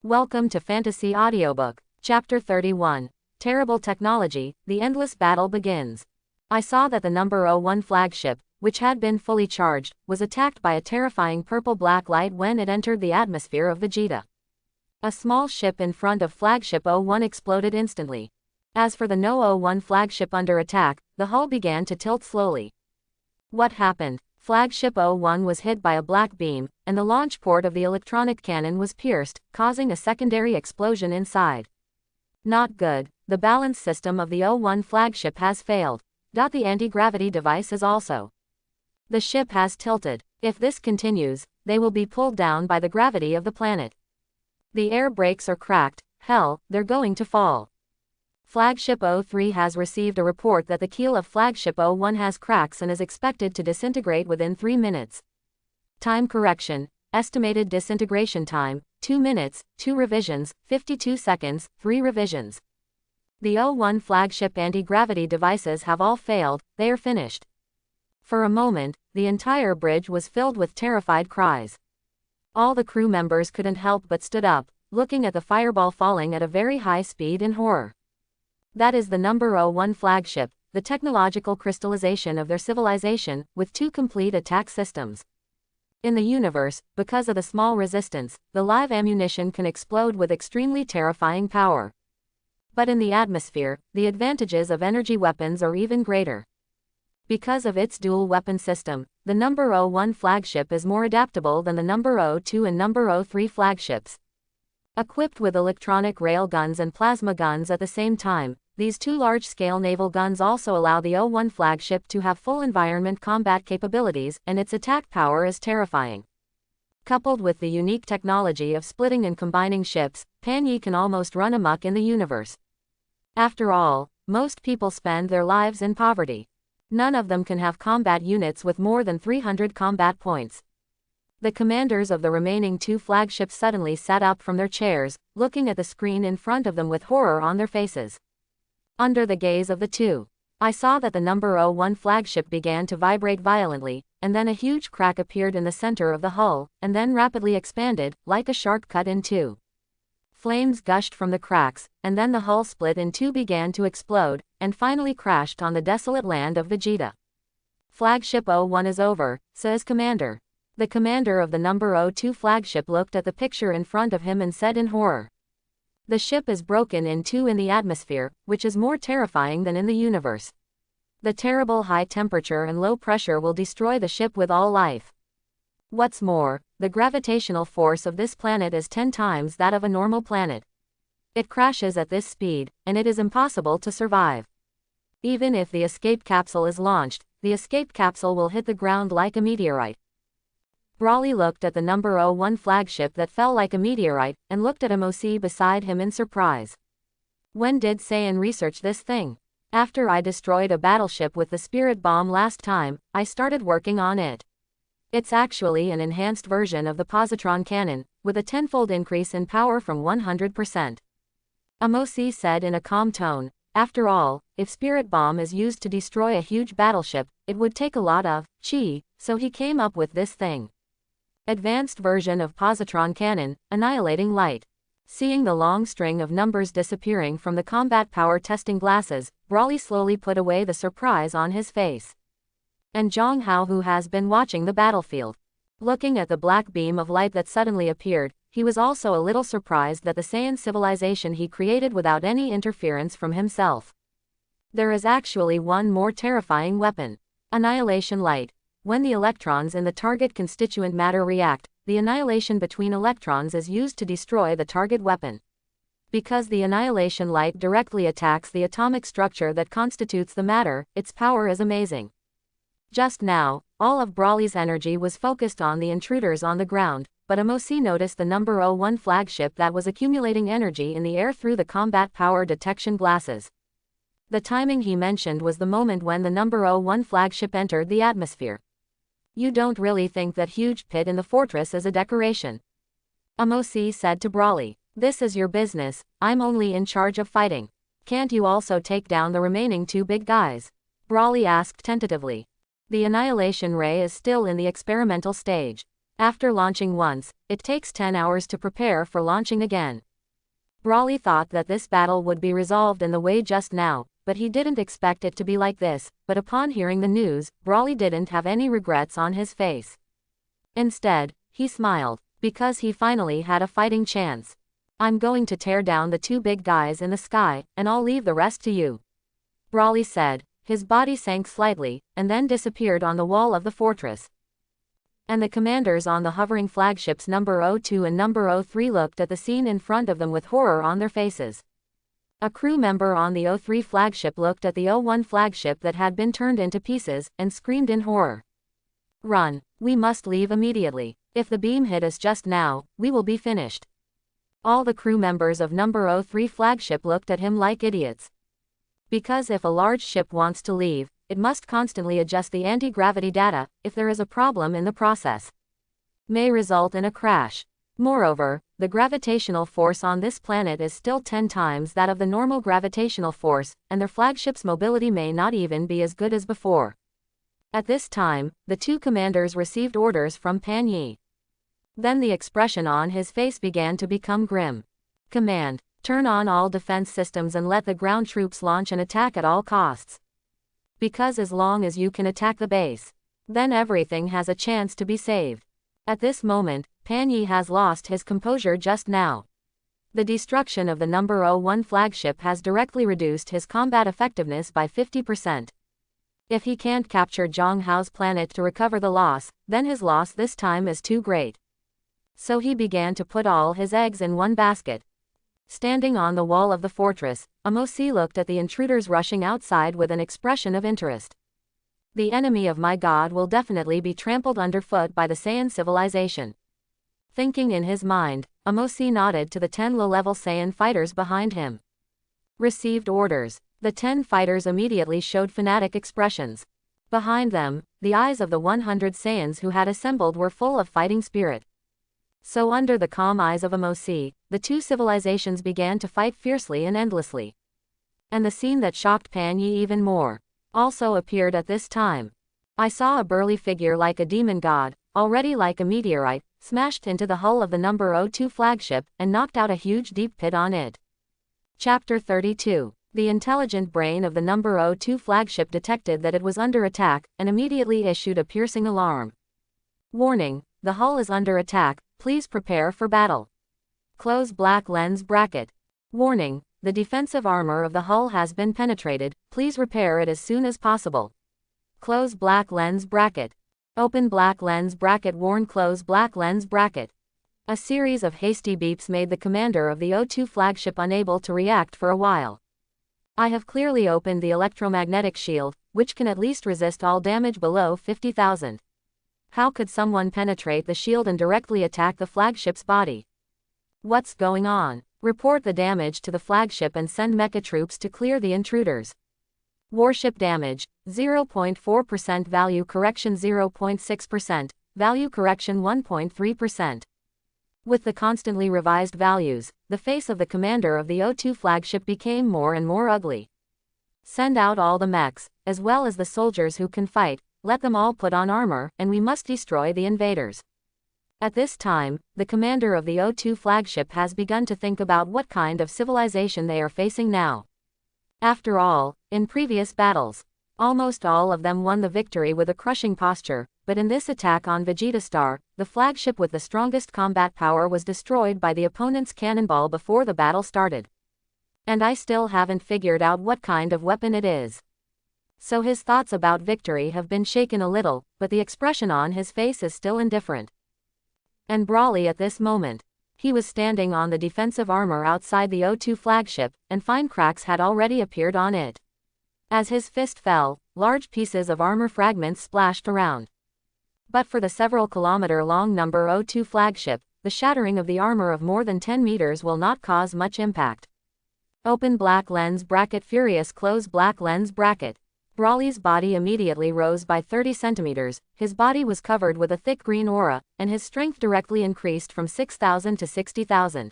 Welcome to Fantasy Audiobook, Chapter 31. Terrible Technology, The Endless Battle Begins. I saw that the number 01 flagship, which had been fully charged, was attacked by a terrifying purple-black light when it entered the atmosphere of Vegeta. A small ship in front of flagship 01 exploded instantly. As for the No. 01 flagship under attack, the hull began to tilt slowly. What happened? Flagship 01 was hit by a black beam, and the launch port of the electronic cannon was pierced, causing a secondary explosion inside. Not good. The balance system of the 01 flagship has failed. The anti-gravity device is also. The ship has tilted. If this continues, they will be pulled down by the gravity of the planet. The air brakes are cracked. Hell, they're going to fall. Flagship 03 has received a report that the keel of Flagship 01 has cracks and is expected to disintegrate within 3 minutes. Time correction. Estimated disintegration time, 2 minutes, 2 revisions, 52 seconds, 3 revisions. The 01 flagship anti-gravity devices have all failed, they are finished. For a moment, the entire bridge was filled with terrified cries. All the crew members couldn't help but stood up, looking at the fireball falling at a very high speed in horror. That is the number 01 flagship, the technological crystallization of their civilization, with 2 complete attack systems. In the universe, because of the small resistance, the live ammunition can explode with extremely terrifying power. But in the atmosphere, the advantages of energy weapons are even greater. Because of its dual weapon system, the number 01 flagship is more adaptable than the number 02 and number 03 flagships. Equipped with electronic rail guns and plasma guns at the same time, these 2 large-scale naval guns also allow the 01 flagship to have full environment combat capabilities, and its attack power is terrifying. Coupled with the unique technology of splitting and combining ships, Panyi can almost run amok in the universe. After all, most people spend their lives in poverty. None of them can have combat units with more than 300 combat points. The commanders of the remaining 2 flagships suddenly sat up from their chairs, looking at the screen in front of them with horror on their faces. Under the gaze of the 2, I saw that the number 01 flagship began to vibrate violently, and then a huge crack appeared in the center of the hull, and then rapidly expanded, like a shark cut in 2. Flames gushed from the cracks, and then the hull split in 2 began to explode, and finally crashed on the desolate land of Vegeta. Flagship 01 is over, says Commander. The commander of the number 02 flagship looked at the picture in front of him and said in horror. The ship is broken in 2 in the atmosphere, which is more terrifying than in the universe. The terrible high temperature and low pressure will destroy the ship with all life. What's more, the gravitational force of this planet is 10 times that of a normal planet. It crashes at this speed, and it is impossible to survive. Even if the escape capsule is launched, the escape capsule will hit the ground like a meteorite. Brawly looked at the number 01 flagship that fell like a meteorite, and looked at MOC beside him in surprise. When did Saiyan research this thing? After I destroyed a battleship with the spirit bomb last time, I started working on it. It's actually an enhanced version of the positron cannon, with a 10-fold increase in power from 100%. MOC said in a calm tone, after all, if spirit bomb is used to destroy a huge battleship, it would take a lot of chi, so he came up with this thing. Advanced version of positron cannon, annihilating light. Seeing the long string of numbers disappearing from the combat power testing glasses, Brawly slowly put away the surprise on his face. And Zhang Hao, who has been watching the battlefield, looking at the black beam of light that suddenly appeared, he was also a little surprised that the Saiyan civilization he created without any interference from himself. There is actually one more terrifying weapon. Annihilation light. When the electrons in the target constituent matter react, the annihilation between electrons is used to destroy the target weapon. Because the annihilation light directly attacks the atomic structure that constitutes the matter, its power is amazing. Just now, all of Brawly's energy was focused on the intruders on the ground, but MOC noticed the number 01 flagship that was accumulating energy in the air through the combat power detection glasses. The timing he mentioned was the moment when the number 01 flagship entered the atmosphere. You don't really think that huge pit in the fortress is a decoration? MOC said to Brawly. This is your business, I'm only in charge of fighting. Can't you also take down the remaining 2 big guys? Brawly asked tentatively. The annihilation ray is still in the experimental stage. After launching once, it takes 10 hours to prepare for launching again. Brawley thought that this battle would be resolved in the way just now, but he didn't expect it to be like this. But upon hearing the news, Brawley didn't have any regrets on his face. Instead, he smiled, because he finally had a fighting chance. I'm going to tear down the two big guys in the sky, and I'll leave the rest to you, Brawley said. His body sank slightly, and then disappeared on the wall of the fortress. And the commanders on the hovering flagships number 02 and number 03 looked at the scene in front of them with horror on their faces. A crew member on the 03 flagship looked at the 01 flagship that had been turned into pieces, and screamed in horror. Run! We must leave immediately. If the beam hit us just now, we will be finished. All the crew members of number 03 flagship looked at him like idiots. Because if a large ship wants to leave, it must constantly adjust the anti-gravity data. If there is a problem in the process, may result in a crash. Moreover, the gravitational force on this planet is still 10 times that of the normal gravitational force, and their flagship's mobility may not even be as good as before. At this time, the two commanders received orders from Pan Yi. Then the expression on his face began to become grim. Command: turn on all defense systems and let the ground troops launch an attack at all costs. Because as long as you can attack the base, then everything has a chance to be saved. At this moment, Pan Yi has lost his composure just now. The destruction of the number 01 flagship has directly reduced his combat effectiveness by 50%. If he can't capture Zhang Hao's planet to recover the loss, then his loss this time is too great. So he began to put all his eggs in one basket. Standing on the wall of the fortress, Amosi looked at the intruders rushing outside with an expression of interest. The enemy of my god will definitely be trampled underfoot by the Saiyan civilization. Thinking in his mind, Amosi nodded to the 10 low-level Saiyan fighters behind him. Received orders. The 10 fighters immediately showed fanatic expressions. Behind them, the eyes of the 100 Saiyans who had assembled were full of fighting spirit. So under the calm eyes of Amosi, the two civilizations began to fight fiercely and endlessly. And the scene that shocked Pan Yi even more also appeared at this time. I saw a burly figure like a demon god, already like a meteorite, smashed into the hull of the number 02 flagship, and knocked out a huge deep pit on it. Chapter 32. The intelligent brain of the number 02 flagship detected that it was under attack, and immediately issued a piercing alarm. Warning, the hull is under attack, please prepare for battle. Close black lens bracket. Warning, the defensive armor of the hull has been penetrated, please repair it as soon as possible. Close black lens bracket. Open black lens bracket. Warn. Close black lens bracket. A series of hasty beeps made the commander of the 02 flagship unable to react for a while. I have clearly opened the electromagnetic shield, which can at least resist all damage below 50,000. How could someone penetrate the shield and directly attack the flagship's body? What's going on? Report the damage to the flagship and send mecha troops to clear the intruders. Warship damage, 0.4%. Value correction 0.6%, value correction 1.3%. With the constantly revised values, the face of the commander of the 02 flagship became more and more ugly. Send out all the mechs, as well as the soldiers who can fight, let them all put on armor, and we must destroy the invaders. At this time, the commander of the 02 flagship has begun to think about what kind of civilization they are facing now. After all, in previous battles, almost all of them won the victory with a crushing posture, but in this attack on Vegeta Star, the flagship with the strongest combat power was destroyed by the opponent's cannonball before the battle started. And I still haven't figured out what kind of weapon it is. So his thoughts about victory have been shaken a little, but the expression on his face is still indifferent. And Brawley at this moment. He was standing on the defensive armor outside the 02 flagship, and fine cracks had already appeared on it. As his fist fell, large pieces of armor fragments splashed around. But for the several kilometer-long number 02 flagship, the shattering of the armor of more than 10 meters will not cause much impact. Open black lens bracket. Furious. Close black lens bracket. Brawley's body immediately rose by 30 centimeters, his body was covered with a thick green aura, and his strength directly increased from 6,000 to 60,000.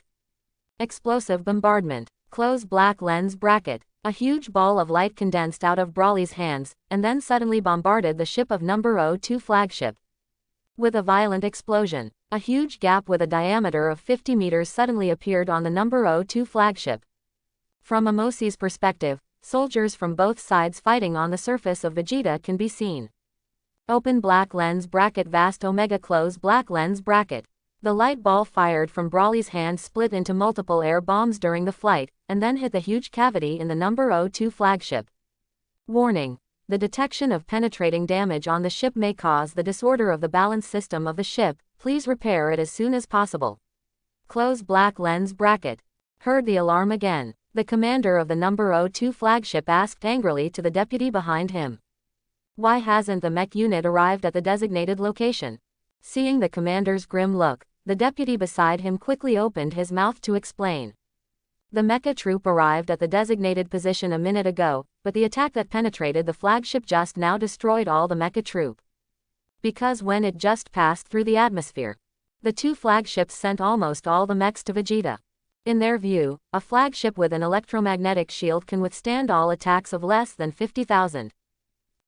Explosive bombardment. Close black lens bracket. A huge ball of light condensed out of Brawley's hands, and then suddenly bombarded the ship of number 02 flagship. With a violent explosion, a huge gap with a diameter of 50 meters suddenly appeared on the number O2 flagship. From Amosi's perspective, soldiers from both sides fighting on the surface of Vegeta can be seen. Open black lens bracket vast omega close black lens bracket. The light ball fired from Broly's hand split into multiple air bombs during the flight, and then hit the huge cavity in the number O2 flagship. Warning. The detection of penetrating damage on the ship may cause the disorder of the balance system of the ship. Please repair it as soon as possible. Close black lens bracket. Heard the alarm again. The commander of the number O2 flagship asked angrily to the deputy behind him. Why hasn't the mech unit arrived at the designated location? Seeing the commander's grim look, the deputy beside him quickly opened his mouth to explain. The mecha troop arrived at the designated position a minute ago, but the attack that penetrated the flagship just now destroyed all the mecha troop. Because when it just passed through the atmosphere, the two flagships sent almost all the mechs to Vegeta. In their view, a flagship with an electromagnetic shield can withstand all attacks of less than 50,000.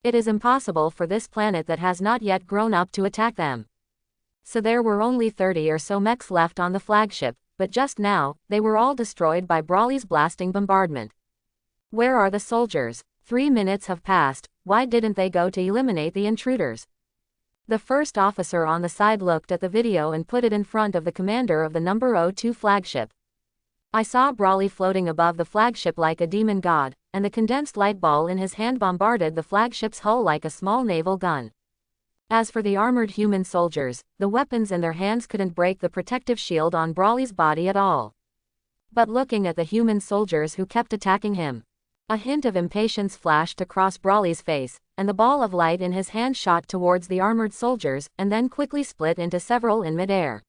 It is impossible for this planet that has not yet grown up to attack them. So there were only 30 or so mechs left on the flagship, but just now, they were all destroyed by Broly's blasting bombardment. Where are the soldiers? 3 minutes have passed, why didn't they go to eliminate the intruders? The first officer on the side looked at the video and put it in front of the commander of the number O2 flagship. I saw Broly floating above the flagship like a demon god, and the condensed light ball in his hand bombarded the flagship's hull like a small naval gun. As for the armored human soldiers, the weapons in their hands couldn't break the protective shield on Broly's body at all. But looking at the human soldiers who kept attacking him, a hint of impatience flashed across Broly's face, and the ball of light in his hand shot towards the armored soldiers and then quickly split into several in midair.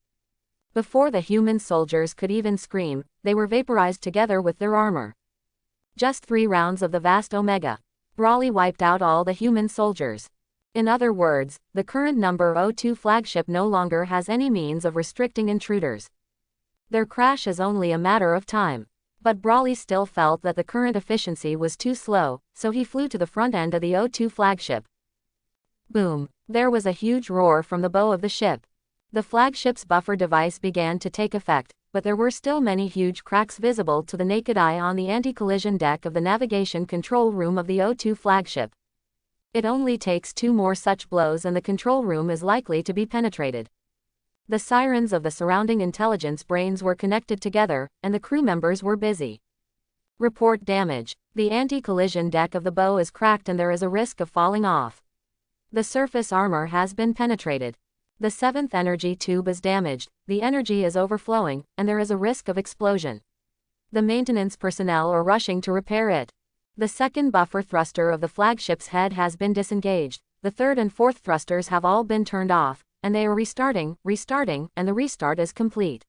Before the human soldiers could even scream, they were vaporized together with their armor. Just 3 rounds of the vast Omega. Broly wiped out all the human soldiers. In other words, the current number O2 flagship no longer has any means of restricting intruders. Their crash is only a matter of time. But Broly still felt that the current efficiency was too slow, so he flew to the front end of the O2 flagship. Boom! There was a huge roar from the bow of the ship. The flagship's buffer device began to take effect, but there were still many huge cracks visible to the naked eye on the anti-collision deck of the navigation control room of the O2 flagship. It only takes 2 more such blows and the control room is likely to be penetrated. The sirens of the surrounding intelligence brains were connected together, and the crew members were busy. Report damage. The anti-collision deck of the bow is cracked and there is a risk of falling off. The surface armor has been penetrated. The 7th energy tube is damaged, the energy is overflowing, and there is a risk of explosion. The maintenance personnel are rushing to repair it. The 2nd buffer thruster of the flagship's head has been disengaged, the 3rd and 4th thrusters have all been turned off, and they are restarting, and the restart is complete.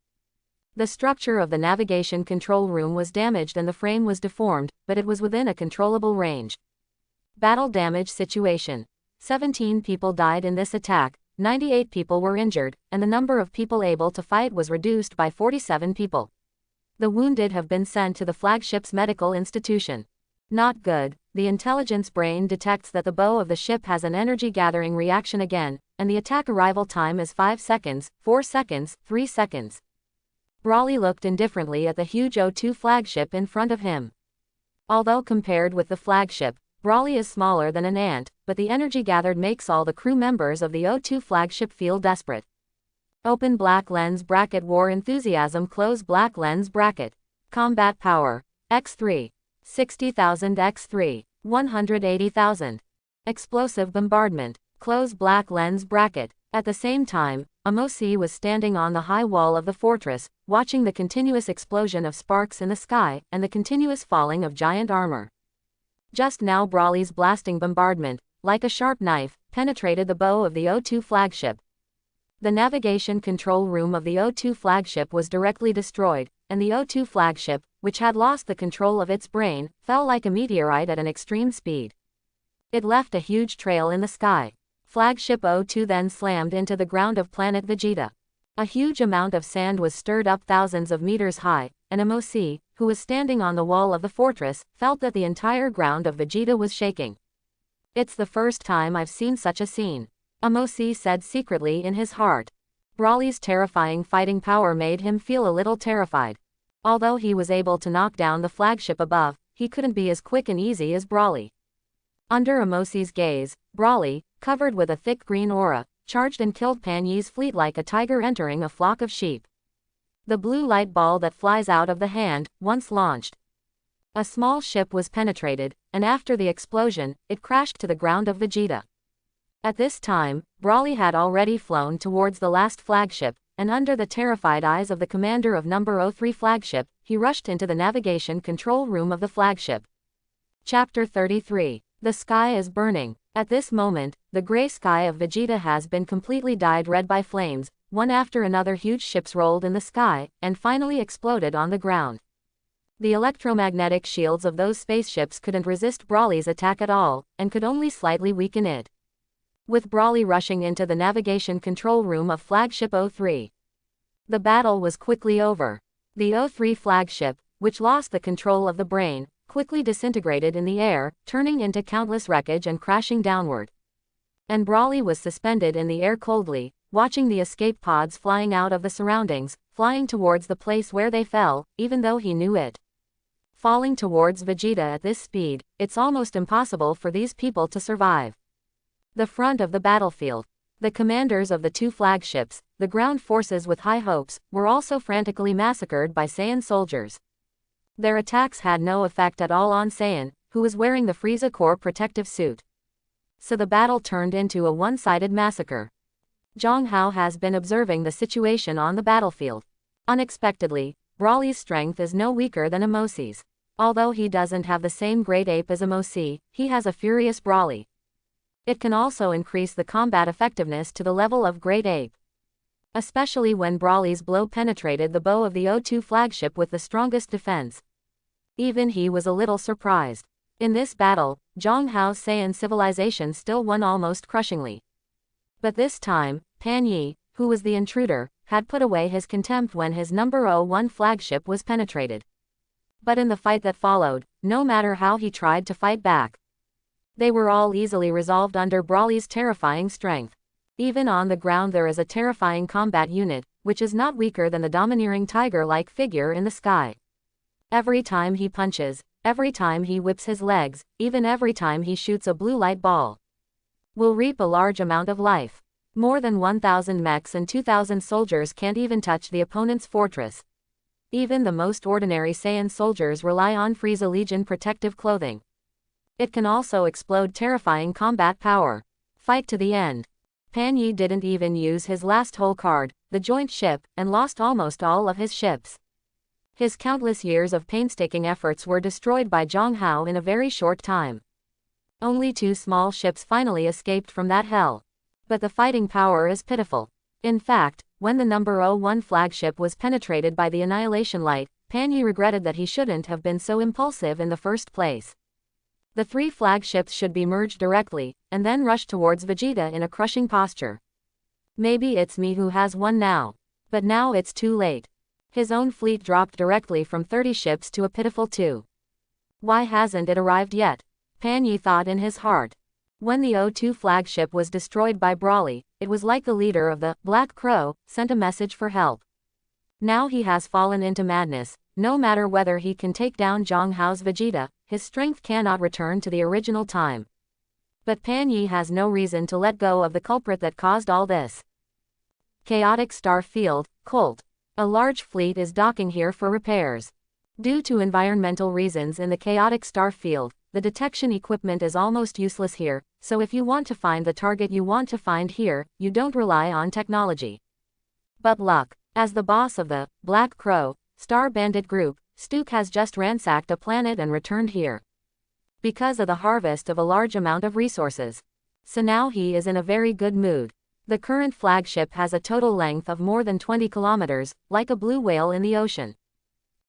The structure of the navigation control room was damaged and the frame was deformed, but it was within a controllable range. Battle damage situation. 17 people died in this attack, 98 people were injured, and the number of people able to fight was reduced by 47 people. The wounded have been sent to the flagship's medical institution. Not good. The intelligence brain detects that the bow of the ship has an energy gathering reaction again, and the attack arrival time is 5 seconds, 4 seconds, 3 seconds. Broly looked indifferently at the huge O2 flagship in front of him. Although compared with the flagship, Broly is smaller than an ant, but the energy gathered makes all the crew members of the O2 flagship feel desperate. Open black lens bracket war enthusiasm close black lens bracket. Combat power. X3. 60,000 X3. 180,000. Explosive bombardment. Close black lens bracket. At the same time, Amosi was standing on the high wall of the fortress, watching the continuous explosion of sparks in the sky, and the continuous falling of giant armor. Just now Broly's blasting bombardment, like a sharp knife, penetrated the bow of the O2 flagship. The navigation control room of the O2 flagship was directly destroyed, and the O2 flagship, which had lost the control of its brain, fell like a meteorite at an extreme speed. It left a huge trail in the sky. Flagship O2 then slammed into the ground of planet Vegeta. A huge amount of sand was stirred up thousands of meters high, and Amosi, who was standing on the wall of the fortress, felt that the entire ground of Vegeta was shaking. It's the first time I've seen such a scene. Amosi said secretly in his heart. Brawly's terrifying fighting power made him feel a little terrified. Although he was able to knock down the flagship above, he couldn't be as quick and easy as Brawly. Under Amosi's gaze, Brawly, covered with a thick green aura, charged and killed Pan Yi's fleet like a tiger entering a flock of sheep. The blue light ball that flies out of the hand, once launched. A small ship was penetrated, and after the explosion, it crashed to the ground of Vegeta. At this time, Brawly had already flown towards the last flagship, and under the terrified eyes of the commander of number 03 flagship, he rushed into the navigation control room of the flagship. Chapter 33. The sky is burning. At this moment, the gray sky of Vegeta has been completely dyed red by flames. One after another huge ships rolled in the sky, and finally exploded on the ground. The electromagnetic shields of those spaceships couldn't resist Brawly's attack at all, and could only slightly weaken it. With Brawly rushing into the navigation control room of Flagship 03. The battle was quickly over. The 03 flagship, which lost the control of the brain, quickly disintegrated in the air, turning into countless wreckage and crashing downward. And Brawly was suspended in the air coldly, watching the escape pods flying out of the surroundings, flying towards the place where they fell, even though he knew it. Falling towards Vegeta at this speed, it's almost impossible for these people to survive. The front of the battlefield. The commanders of the two flagships, the ground forces with high hopes, were also frantically massacred by Saiyan soldiers. Their attacks had no effect at all on Saiyan, who was wearing the Frieza Corps protective suit. So the battle turned into a one-sided massacre. Zhang Hao has been observing the situation on the battlefield. Unexpectedly, Brawly's strength is no weaker than Amosi's. Although he doesn't have the same great ape as Amosi, he has a furious Brawly. It can also increase the combat effectiveness to the level of great ape. Especially when Brawly's blow penetrated the bow of the O2 flagship with the strongest defense. Even he was a little surprised. In this battle, Zhang Hao's Saiyan civilization still won almost crushingly. But this time, Pan Yi, who was the intruder, had put away his contempt when his number 01 flagship was penetrated. But in the fight that followed, no matter how he tried to fight back, they were all easily resolved under Brawly's terrifying strength. Even on the ground there is a terrifying combat unit, which is not weaker than the domineering tiger-like figure in the sky. Every time he punches, every time he whips his legs, even every time he shoots a blue light ball, will reap a large amount of life. More than 1,000 mechs and 2,000 soldiers can't even touch the opponent's fortress. Even the most ordinary Saiyan soldiers rely on Frieza Legion protective clothing. It can also explode terrifying combat power. Fight to the end. Pan Yi didn't even use his last whole card, the joint ship, and lost almost all of his ships. His countless years of painstaking efforts were destroyed by Zhang Hao in a very short time. Only 2 small ships finally escaped from that hell. But the fighting power is pitiful. In fact, when the number 01 flagship was penetrated by the annihilation light, Pan Yi regretted that he shouldn't have been so impulsive in the first place. The 3 flagships should be merged directly, and then rush towards Vegeta in a crushing posture. Maybe it's me who has won now. But now it's too late. His own fleet dropped directly from 30 ships to a pitiful 2. Why hasn't it arrived yet? Pan Yi thought in his heart. When the O2 flagship was destroyed by Brawly, it was like the leader of the Black Crow sent a message for help. Now he has fallen into madness. No matter whether he can take down Zhang Hao's Vegeta, his strength cannot return to the original time. But Pan Yi has no reason to let go of the culprit that caused all this. Chaotic Star Field, Colt. A large fleet is docking here for repairs. Due to environmental reasons in the Chaotic Star Field, the detection equipment is almost useless here, so if you want to find the target you want to find here, you don't rely on technology. But luck. As the boss of the Black Crow Star Bandit group, Stuk has just ransacked a planet and returned here. Because of the harvest of a large amount of resources. So now he is in a very good mood. The current flagship has a total length of more than 20 kilometers, like a blue whale in the ocean.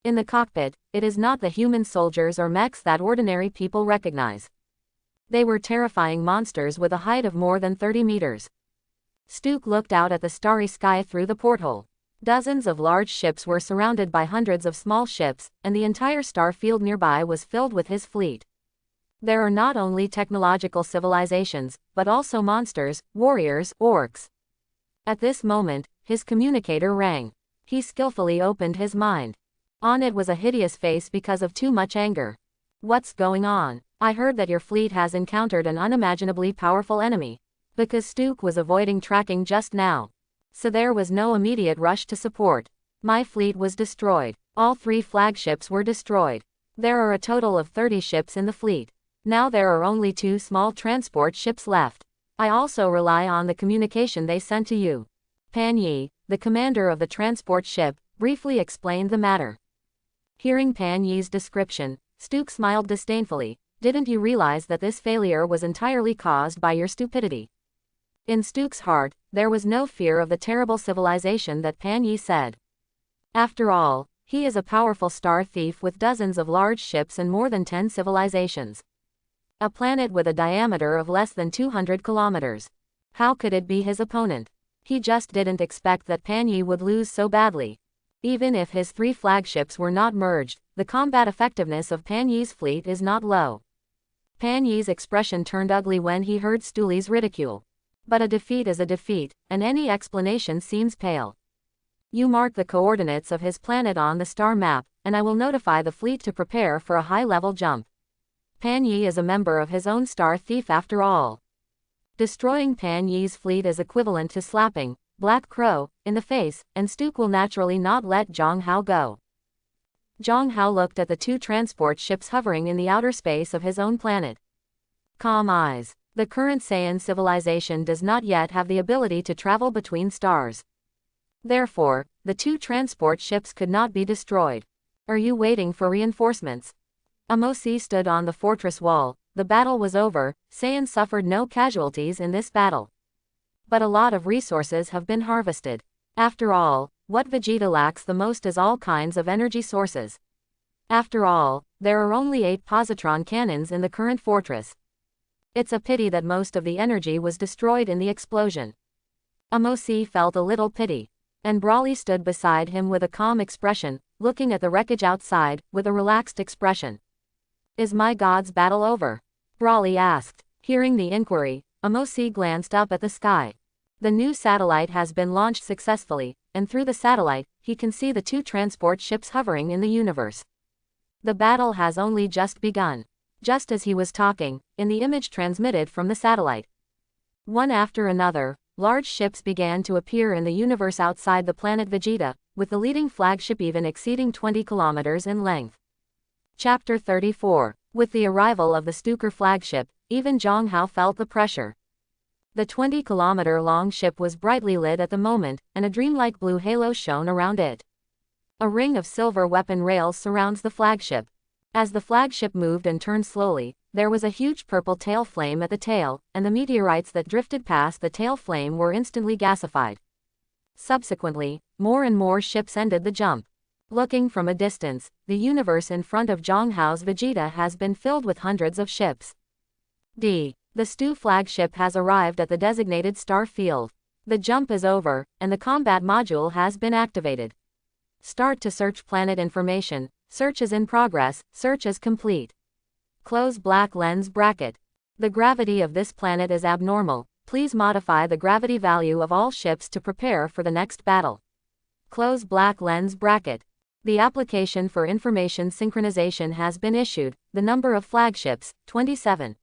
In the cockpit, it is not the human soldiers or mechs that ordinary people recognize. They were terrifying monsters with a height of more than 30 meters. Stuk looked out at the starry sky through the porthole. Dozens of large ships were surrounded by hundreds of small ships, and the entire star field nearby was filled with his fleet. There are not only technological civilizations, but also monsters, warriors, orcs. At this moment, his communicator rang. He skillfully opened his mind. On it was a hideous face because of too much anger. What's going on? I heard that your fleet has encountered an unimaginably powerful enemy. Because Stuke was avoiding tracking just now. So there was no immediate rush to support. My fleet was destroyed. All 3 flagships were destroyed. There are a total of 30 ships in the fleet. Now there are only 2 small transport ships left. I also rely on the communication they sent to you. Pan Yi, the commander of the transport ship, briefly explained the matter. Hearing Pan Yi's description, Stuke smiled disdainfully. Didn't you realize that this failure was entirely caused by your stupidity? In Stuke's heart, there was no fear of the terrible civilization that Pan Yi said. After all, he is a powerful star thief with dozens of large ships and more than 10 civilizations. A planet with a diameter of less than 200 kilometers. How could it be his opponent? He just didn't expect that Pan Yi would lose so badly. Even if his 3 flagships were not merged, the combat effectiveness of Pan Yi's fleet is not low. Pan Yi's expression turned ugly when he heard Stuli's ridicule. But a defeat is a defeat, and any explanation seems pale. You mark the coordinates of his planet on the star map, and I will notify the fleet to prepare for a high-level jump. Pan Yi is a member of his own star thief after all. Destroying Pan Yi's fleet is equivalent to slapping Black Crow in the face, and Stuke will naturally not let Zhang Hao go. Zhang Hao looked at the 2 transport ships hovering in the outer space of his own planet. Calm eyes. The current Saiyan civilization does not yet have the ability to travel between stars. Therefore, the 2 transport ships could not be destroyed. Are you waiting for reinforcements? Amosi stood on the fortress wall. The battle was over. Saiyan suffered no casualties in this battle. But a lot of resources have been harvested. After all, what Vegeta lacks the most is all kinds of energy sources. After all, there are only 8 positron cannons in the current fortress. It's a pity that most of the energy was destroyed in the explosion. Amosi felt a little pity. And Brawly stood beside him with a calm expression, looking at the wreckage outside, with a relaxed expression. Is my god's battle over? Brawly asked. Hearing the inquiry, Amosi glanced up at the sky. The new satellite has been launched successfully, and through the satellite, he can see the 2 transport ships hovering in the universe. The battle has only just begun. Just as he was talking, in the image transmitted from the satellite, one after another, large ships began to appear in the universe outside the planet Vegeta, with the leading flagship even exceeding 20 kilometers in length. Chapter 34. With the arrival of the Stuker flagship, even Zhang Hao felt the pressure. The 20-kilometer-long ship was brightly lit at the moment, and a dreamlike blue halo shone around it. A ring of silver weapon rails surrounds the flagship. As the flagship moved and turned slowly, there was a huge purple tail flame at the tail, and the meteorites that drifted past the tail flame were instantly gasified. Subsequently, more and more ships ended the jump. Looking from a distance, the universe in front of Zhang Hao's Vegeta has been filled with hundreds of ships. The Stu flagship has arrived at the designated star field. The jump is over, and the combat module has been activated. Start to search planet information. Search is in progress. Search is complete. Close black lens bracket. The gravity of this planet is abnormal. Please modify the gravity value of all ships to prepare for the next battle. Close black lens bracket. The application for information synchronization has been issued. The number of flagships, 27.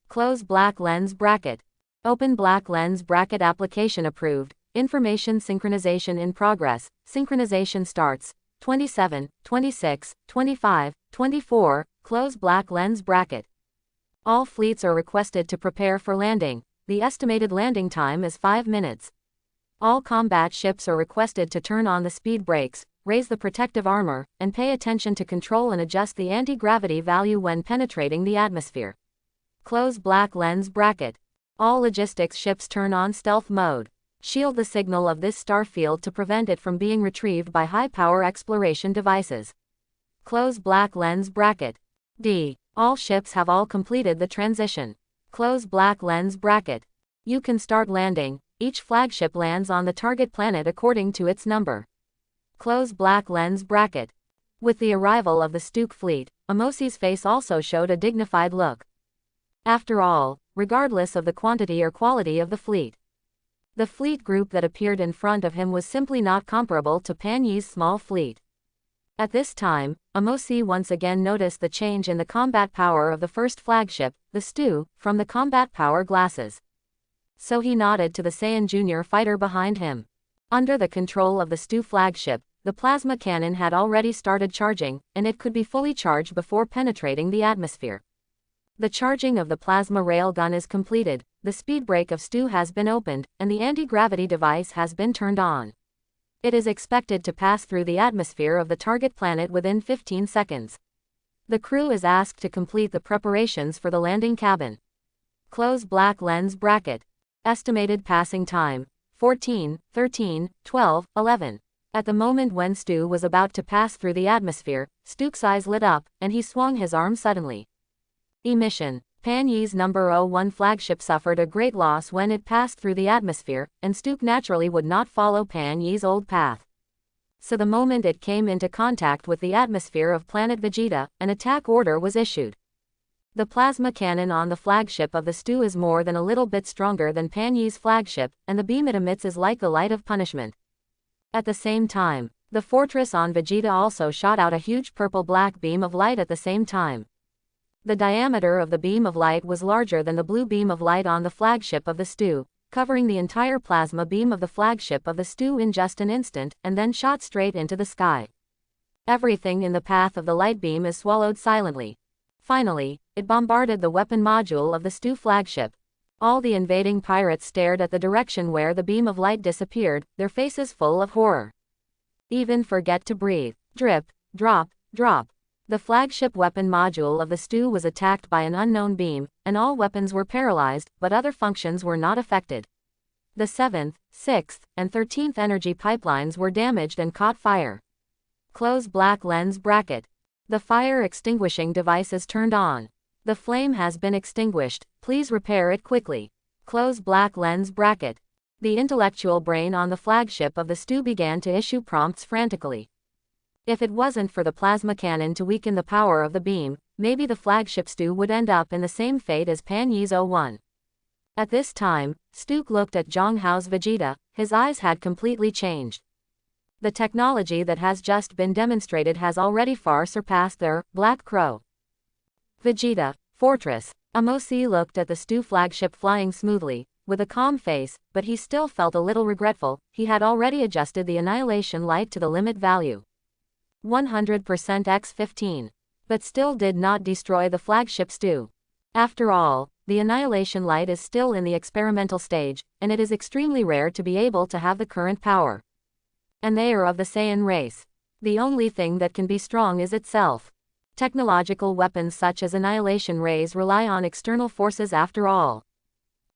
Close black lens bracket. Open black lens bracket. Application approved. Information synchronization in progress. Synchronization starts. 27, 26, 25, 24, close black lens bracket. All fleets are requested to prepare for landing. The estimated landing time is 5 minutes. All combat ships are requested to turn on the speed brakes, raise the protective armor, and pay attention to control and adjust the anti-gravity value when penetrating the atmosphere. Close black lens bracket. All logistics ships turn on stealth mode. Shield the signal of this star field to prevent it from being retrieved by high-power exploration devices. Close black lens bracket. All ships have all completed the transition. Close black lens bracket. You can start landing. Each flagship lands on the target planet according to its number. Close black lens bracket. With the arrival of the Stuke fleet, Amosi's face also showed a dignified look. After all, regardless of the quantity or quality of the fleet, the fleet group that appeared in front of him was simply not comparable to Pan Yi's small fleet. At this time, Amosi once again noticed the change in the combat power of the first flagship, the Stu, from the combat power glasses. So he nodded to the Saiyan Junior fighter behind him. Under the control of the Stu flagship, the plasma cannon had already started charging, and it could be fully charged before penetrating the atmosphere. The charging of the plasma railgun is completed, the speed brake of Stu has been opened, and the anti-gravity device has been turned on. It is expected to pass through the atmosphere of the target planet within 15 seconds. The crew is asked to complete the preparations for the landing cabin. Close black lens bracket. Estimated passing time, 14, 13, 12, 11. At the moment when Stu was about to pass through the atmosphere, Stu's eyes lit up, and he swung his arm suddenly. Emission. Pan Yi's number 01 flagship suffered a great loss when it passed through the atmosphere, and Stu naturally would not follow Pan Yi's old path. So the moment it came into contact with the atmosphere of planet Vegeta, an attack order was issued. The plasma cannon on the flagship of the Stu is more than a little bit stronger than Pan Yi's flagship, and the beam it emits is like the light of punishment. At the same time, the fortress on Vegeta also shot out a huge purple-black beam of light at the same time. The diameter of the beam of light was larger than the blue beam of light on the flagship of the Stu, covering the entire plasma beam of the flagship of the Stu in just an instant, and then shot straight into the sky. Everything in the path of the light beam is swallowed silently. Finally, it bombarded the weapon module of the Stu flagship. All the invading pirates stared at the direction where the beam of light disappeared, their faces full of horror. Even forget to breathe. Drip, drop, drop. The flagship weapon module of the Stu was attacked by an unknown beam, and all weapons were paralyzed, but other functions were not affected. The 7th, 6th, and 13th energy pipelines were damaged and caught fire. Close black lens bracket. The fire extinguishing device is turned on. The flame has been extinguished, please repair it quickly. Close black lens bracket. The intellectual brain on the flagship of the Stu began to issue prompts frantically. If it wasn't for the plasma cannon to weaken the power of the beam, maybe the flagship Stu would end up in the same fate as Pan Yi's 01. At this time, Stu looked at Zhang Hao's Vegeta, his eyes had completely changed. The technology that has just been demonstrated has already far surpassed their Black Crow. Vegeta, Fortress. Amosi looked at the Stu flagship flying smoothly, with a calm face, but he still felt a little regretful. He had already adjusted the annihilation light to the limit value. 100% x 15. But still did not destroy the flagship Stu. After all, the annihilation light is still in the experimental stage, and it is extremely rare to be able to have the current power. And they are of the Saiyan race. The only thing that can be strong is itself. Technological weapons such as annihilation rays rely on external forces after all.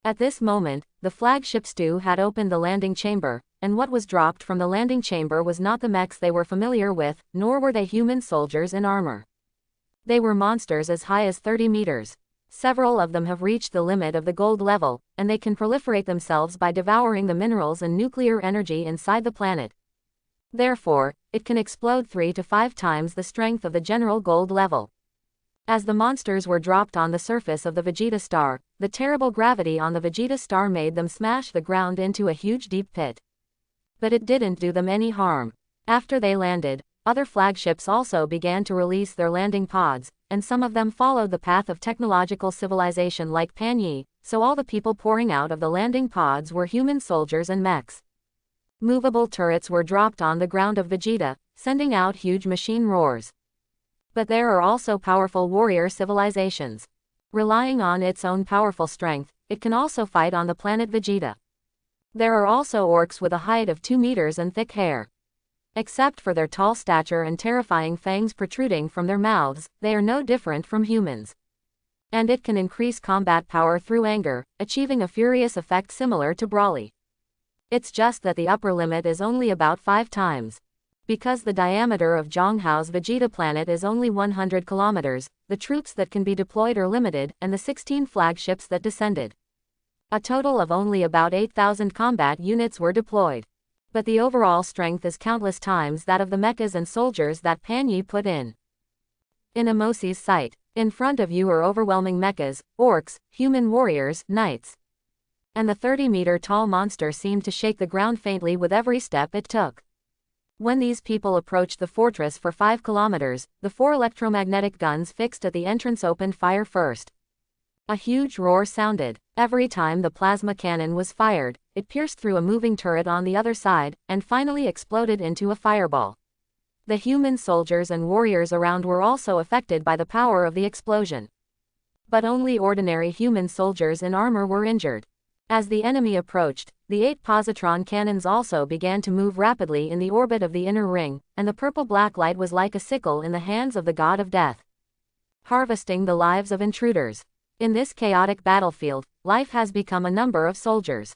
At this moment, the flagship Stu had opened the landing chamber, and what was dropped from the landing chamber was not the mechs they were familiar with, nor were they human soldiers in armor. They were monsters as high as 30 meters. Several of them have reached the limit of the gold level, and they can proliferate themselves by devouring the minerals and nuclear energy inside the planet. Therefore, it can explode 3 to 5 times the strength of the general gold level. As the monsters were dropped on the surface of the Vegeta star, the terrible gravity on the Vegeta star made them smash the ground into a huge deep pit. But it didn't do them any harm. After they landed, other flagships also began to release their landing pods, and some of them followed the path of technological civilization like Pan Yi, so all the people pouring out of the landing pods were human soldiers and mechs. Movable turrets were dropped on the ground of Vegeta, sending out huge machine roars. But there are also powerful warrior civilizations. Relying on its own powerful strength, it can also fight on the planet Vegeta. There are also orcs with a height of 2 meters and thick hair. Except for their tall stature and terrifying fangs protruding from their mouths, they are no different from humans. And it can increase combat power through anger, achieving a furious effect similar to Brawly. It's just that the upper limit is only about 5 times. Because the diameter of Zhang Hao's Vegeta planet is only 100 kilometers, the troops that can be deployed are limited, and the 16 flagships that descended. A total of only about 8,000 combat units were deployed. But the overall strength is countless times that of the mechas and soldiers that Pan Yi put in. In Amosi's sight, in front of you are overwhelming mechas, orcs, human warriors, knights. And the 30-meter-tall monster seemed to shake the ground faintly with every step it took. When these people approached the fortress for 5 kilometers, the 4 electromagnetic guns fixed at the entrance opened fire first. A huge roar sounded. Every time the plasma cannon was fired, it pierced through a moving turret on the other side, and finally exploded into a fireball. The human soldiers and warriors around were also affected by the power of the explosion. But only ordinary human soldiers in armor were injured. As the enemy approached, the 8 positron cannons also began to move rapidly in the orbit of the inner ring, and the purple-black light was like a sickle in the hands of the god of death, harvesting the lives of intruders. In this chaotic battlefield, life has become a number of soldiers.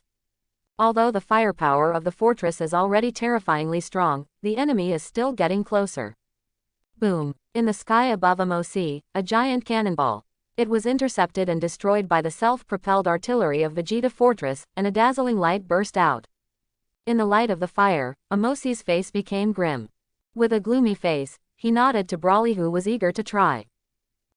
Although the firepower of the fortress is already terrifyingly strong, the enemy is still getting closer. Boom! In the sky above Amosi, a giant cannonball. It was intercepted and destroyed by the self-propelled artillery of Vegeta Fortress, and a dazzling light burst out. In the light of the fire, Amosi's face became grim. With a gloomy face, he nodded to Brawly, who was eager to try.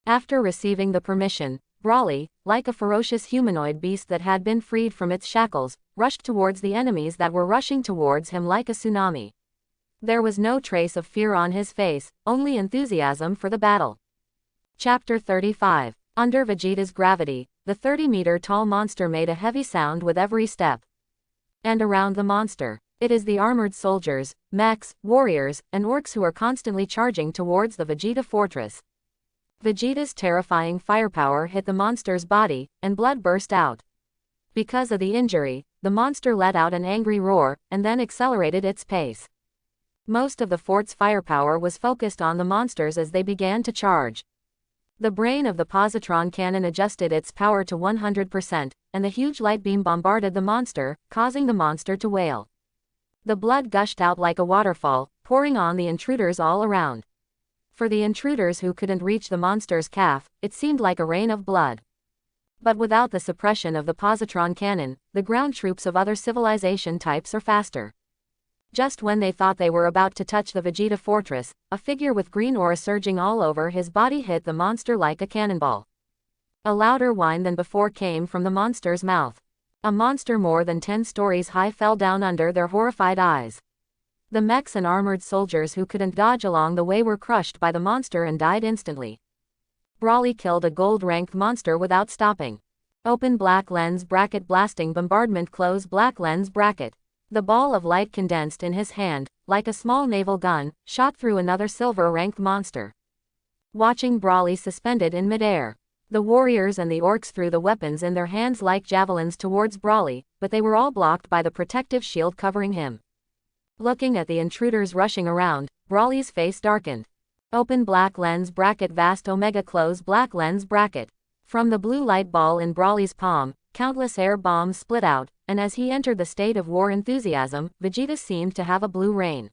After receiving the permission, Brawly, like a ferocious humanoid beast that had been freed from its shackles, rushed towards the enemies that were rushing towards him like a tsunami. There was no trace of fear on his face, only enthusiasm for the battle. Chapter 35. Under Vegeta's gravity, the 30-meter-tall monster made a heavy sound with every step. And around the monster, it is the armored soldiers, mechs, warriors, and orcs who are constantly charging towards the Vegeta Fortress. Vegeta's terrifying firepower hit the monster's body, and blood burst out. Because of the injury, the monster let out an angry roar, and then accelerated its pace. Most of the fort's firepower was focused on the monsters as they began to charge. The brain of the positron cannon adjusted its power to 100%, and the huge light beam bombarded the monster, causing the monster to wail. The blood gushed out like a waterfall, pouring on the intruders all around. For the intruders who couldn't reach the monster's calf, it seemed like a rain of blood. But without the suppression of the positron cannon, the ground troops of other civilization types are faster. Just when they thought they were about to touch the Vegeta Fortress, a figure with green aura surging all over his body hit the monster like a cannonball. A louder whine than before came from the monster's mouth. A monster more than 10 stories high fell down under their horrified eyes. The mechs and armored soldiers who couldn't dodge along the way were crushed by the monster and died instantly. Brawly killed a gold-ranked monster without stopping. Open black lens bracket blasting bombardment close black lens bracket. The ball of light condensed in his hand, like a small naval gun, shot through another silver-ranked monster. Watching Brawly suspended in midair, the warriors and the orcs threw the weapons in their hands like javelins towards Brawly, but they were all blocked by the protective shield covering him. Looking at the intruders rushing around, Brawly's face darkened. Open black lens bracket vast omega close black lens bracket. From the blue light ball in Brawly's palm, countless air bombs split out, and as he entered the state of war enthusiasm, Vegeta seemed to have a blue rain.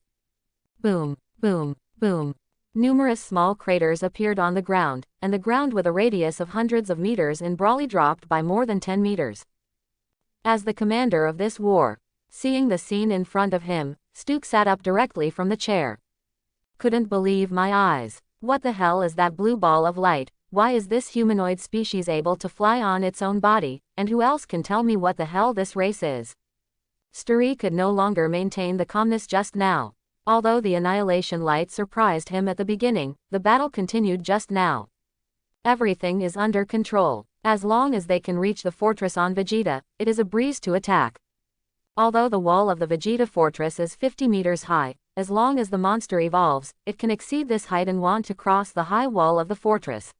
Boom, boom, boom. Numerous small craters appeared on the ground, and the ground with a radius of hundreds of meters in Brawly dropped by more than 10 meters. As the commander of this war, seeing the scene in front of him, Stuke sat up directly from the chair. Couldn't believe my eyes. What the hell is that blue ball of light? Why is this humanoid species able to fly on its own body, and who else can tell me what the hell this race is? Sturi could no longer maintain the calmness just now. Although the annihilation light surprised him at the beginning, the battle continued just now. Everything is under control. As long as they can reach the fortress on Vegeta, it is a breeze to attack. Although the wall of the Vegeta Fortress is 50 meters high, as long as the monster evolves, it can exceed this height and want to cross the high wall of the fortress.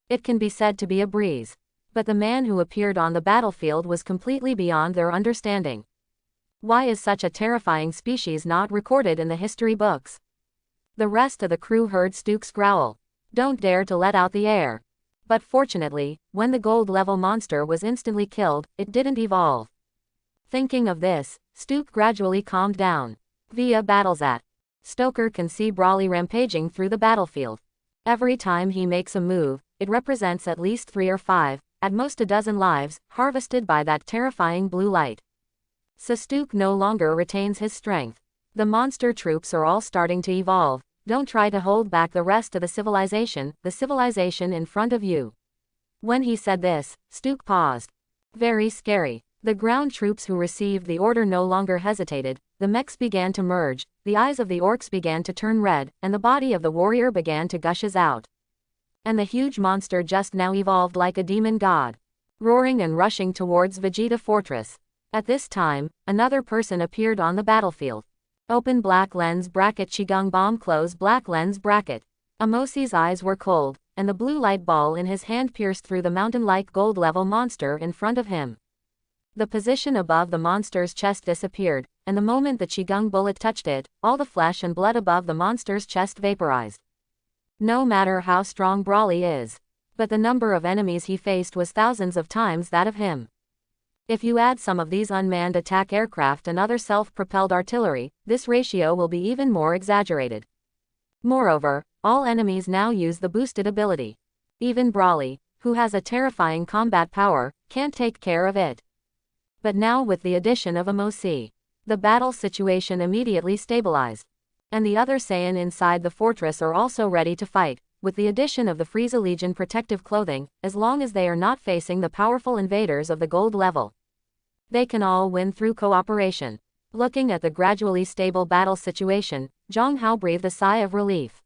It can be said to be a breeze. But the man who appeared on the battlefield was completely beyond their understanding. Why is such a terrifying species not recorded in the history books? The rest of the crew heard Stuke's growl. Don't dare to let out the air. But fortunately, when the gold-level monster was instantly killed, it didn't evolve. Thinking of this, Stuke gradually calmed down. Via battles at. Stoker can see Brawly rampaging through the battlefield. Every time he makes a move, it represents at least 3 or 5, at most a dozen lives, harvested by that terrifying blue light. So Stuke no longer retains his strength. The monster troops are all starting to evolve. Don't try to hold back the rest of the civilization in front of you. When he said this, Stuk paused. Very scary. The ground troops who received the order no longer hesitated, the mechs began to merge, the eyes of the orcs began to turn red, and the body of the warrior began to gushes out. And the huge monster just now evolved like a demon god, roaring and rushing towards Vegeta Fortress. At this time, another person appeared on the battlefield. Open black lens bracket Qigong bomb close black lens bracket. Amosi's eyes were cold, and the blue light ball in his hand pierced through the mountain-like gold-level monster in front of him. The position above the monster's chest disappeared, and the moment the Qigong bullet touched it, all the flesh and blood above the monster's chest vaporized. No matter how strong Brawly is, but the number of enemies he faced was thousands of times that of him. If you add some of these unmanned attack aircraft and other self-propelled artillery, this ratio will be even more exaggerated. Moreover, all enemies now use the boosted ability. Even Brawly, who has a terrifying combat power, can't take care of it. But now with the addition of Amosi, the battle situation immediately stabilized. And the other Saiyan inside the fortress are also ready to fight, with the addition of the Frieza Legion protective clothing, as long as they are not facing the powerful invaders of the gold level. They can all win through cooperation. Looking at the gradually stable battle situation, Zhang Hao breathed a sigh of relief.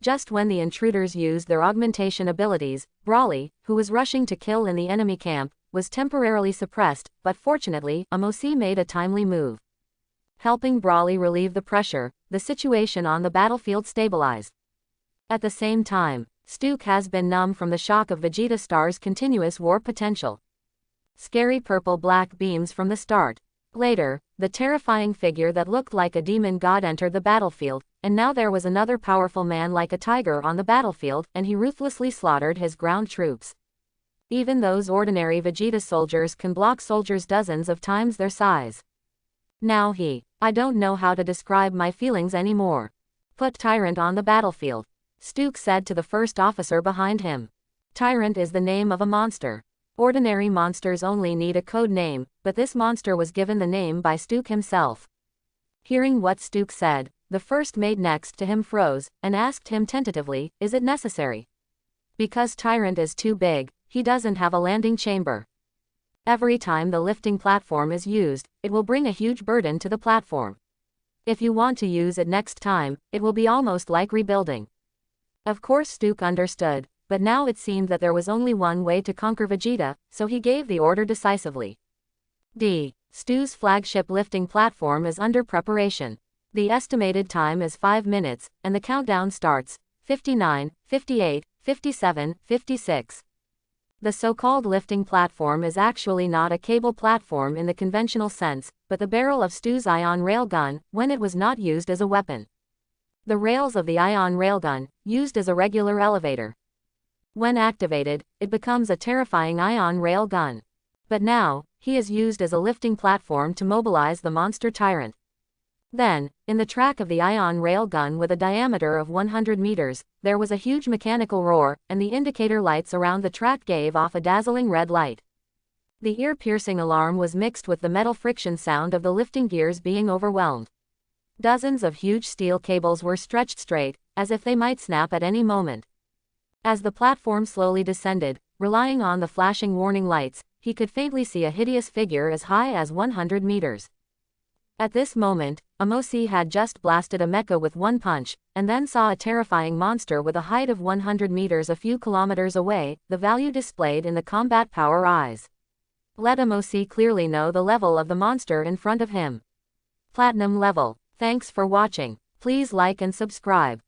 Just when the intruders used their augmentation abilities, Brawly, who was rushing to kill in the enemy camp, was temporarily suppressed, but fortunately, Amosi made a timely move. Helping Brawly relieve the pressure, the situation on the battlefield stabilized. At the same time, Stuk has been numb from the shock of Vegeta Star's continuous war potential. Scary purple-black beams from the start. Later, the terrifying figure that looked like a demon god entered the battlefield, and now there was another powerful man like a tiger on the battlefield, and he ruthlessly slaughtered his ground troops. Even those ordinary Vegeta soldiers can block soldiers dozens of times their size. Now I don't know how to describe my feelings anymore. Put Tyrant on the battlefield, Stuk said to the first officer behind him. Tyrant is the name of a monster. Ordinary monsters only need a code name, but this monster was given the name by Stuk himself. Hearing what Stuk said, the first mate next to him froze, and asked him tentatively, is it necessary? Because Tyrant is too big, he doesn't have a landing chamber. Every time the lifting platform is used, it will bring a huge burden to the platform. If you want to use it next time, it will be almost like rebuilding. Of course Stuk understood, but now it seemed that there was only one way to conquer Vegeta, so he gave the order decisively. Stu's flagship lifting platform is under preparation. The estimated time is 5 minutes, and the countdown starts, 59, 58, 57, 56. The so-called lifting platform is actually not a cable platform in the conventional sense, but the barrel of Stu's ion railgun, when it was not used as a weapon. The rails of the ion railgun, used as a regular elevator. When activated, it becomes a terrifying ion rail gun. But now, he is used as a lifting platform to mobilize the monster Tyrant. Then, in the track of the ion rail gun with a diameter of 100 meters, there was a huge mechanical roar, and the indicator lights around the track gave off a dazzling red light. The ear-piercing alarm was mixed with the metal friction sound of the lifting gears being overwhelmed. Dozens of huge steel cables were stretched straight, as if they might snap at any moment. As the platform slowly descended, relying on the flashing warning lights, he could faintly see a hideous figure as high as 100 meters. At this moment, Amosi had just blasted a mecha with one punch, and then saw a terrifying monster with a height of 100 meters a few kilometers away, the value displayed in the combat power eyes. Let Amosi clearly know the level of the monster in front of him. Platinum level. Thanks for watching. Please like and subscribe.